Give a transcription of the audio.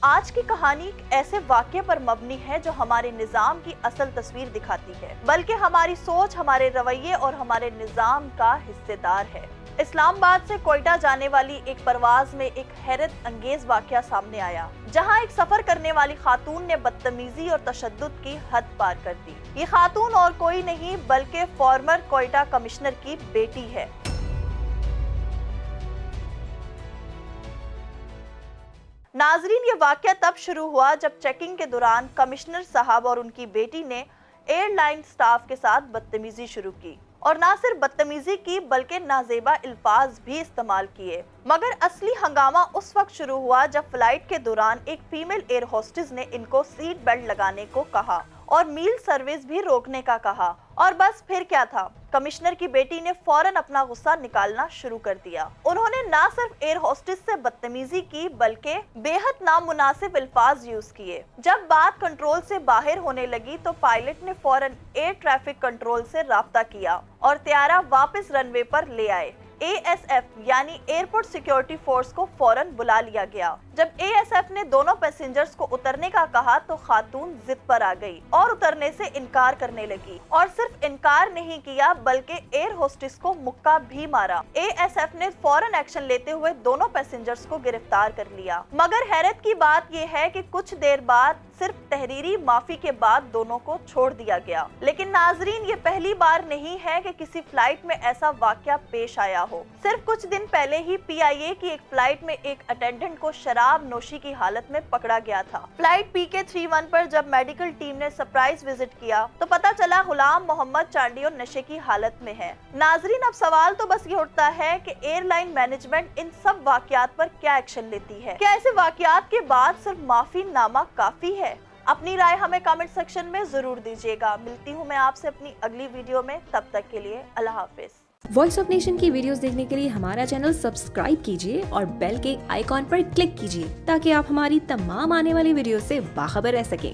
آج کی کہانی ایک ایسے واقعے پر مبنی ہے جو ہمارے نظام کی اصل تصویر دکھاتی ہے، بلکہ ہماری سوچ، ہمارے رویے اور ہمارے نظام کا حصے دار ہے۔ اسلام آباد سے کوئٹہ جانے والی ایک پرواز میں ایک حیرت انگیز واقعہ سامنے آیا، جہاں ایک سفر کرنے والی خاتون نے بدتمیزی اور تشدد کی حد پار کر دی۔ یہ خاتون اور کوئی نہیں بلکہ فارمر کوئٹہ کمشنر کی بیٹی ہے۔ ناظرین، یہ واقعہ تب شروع ہوا جب چیکنگ کے دوران کمشنر صاحب اور ان کی بیٹی نے ایئر لائن سٹاف کے ساتھ بدتمیزی شروع کی، اور نہ صرف بدتمیزی کی بلکہ نازیبا الفاظ بھی استعمال کیے۔ مگر اصلی ہنگامہ اس وقت شروع ہوا جب فلائٹ کے دوران ایک فیمیل ایئر ہوسٹس نے ان کو سیٹ بیلٹ لگانے کو کہا اور میل سروس بھی روکنے کا کہا، اور بس پھر کیا تھا، کمشنر کی بیٹی نے فوراً اپنا غصہ نکالنا شروع کر دیا۔ انہوں نے نہ صرف ایئر ہوسٹس سے بدتمیزی کی بلکہ بے حد نامناسب الفاظ یوز کیے۔ جب بات کنٹرول سے باہر ہونے لگی تو پائلٹ نے فوراً ایئر ٹریفک کنٹرول سے رابطہ کیا اور طیارہ واپس رن وے پر لے آئے۔ ASF یعنی ایئرپورٹ سیکیورٹی فورس کو فوراً بلا لیا گیا۔ جب ASF نے دونوں پیسنجرز کو اترنے کا کہا تو خاتون ضد پر آ گئی اور اترنے سے انکار کرنے لگی، اور صرف انکار نہیں کیا بلکہ ایئر ہوسٹس کو مکہ بھی مارا۔ ASF نے فوراً ایکشن لیتے ہوئے دونوں پیسنجرز کو گرفتار کر لیا۔ مگر حیرت کی بات یہ ہے کہ کچھ دیر بعد صرف تحریری معافی کے بعد دونوں کو چھوڑ دیا گیا۔ لیکن ناظرین، یہ پہلی بار نہیں ہے کہ کسی فلائٹ میں ایسا واقعہ پیش آیا ہو۔ صرف کچھ دن پہلے ہی PIA کی ایک فلائٹ میں ایک اٹینڈنٹ کو شراب نوشی کی حالت میں پکڑا گیا تھا۔ فلائٹ PK31 پر جب میڈیکل ٹیم نے سرپرائز وزٹ کیا تو پتہ چلا غلام محمد چانڈیو نشے کی حالت میں ہے۔ ناظرین، اب سوال تو بس یہ اٹھتا ہے کہ ایئر لائن مینجمنٹ ان سب واقعات پر کیا ایکشن لیتی ہے؟ کیا ایسے واقعات کے بعد صرف معافی نامہ کافی ہے؟ اپنی رائے ہمیں کامنٹ سیکشن میں ضرور دیجیے گا۔ ملتی ہوں میں آپ سے اپنی اگلی ویڈیو میں، تب تک کے لیے اللہ حافظ۔ وائس آف نیشن کی ویڈیوز دیکھنے کے لیے ہمارا چینل سبسکرائب کیجیے اور بیل کے آئیکن پر کلک کیجیے تاکہ آپ ہماری تمام آنے والی ویڈیوز سے باخبر رہ سکیں۔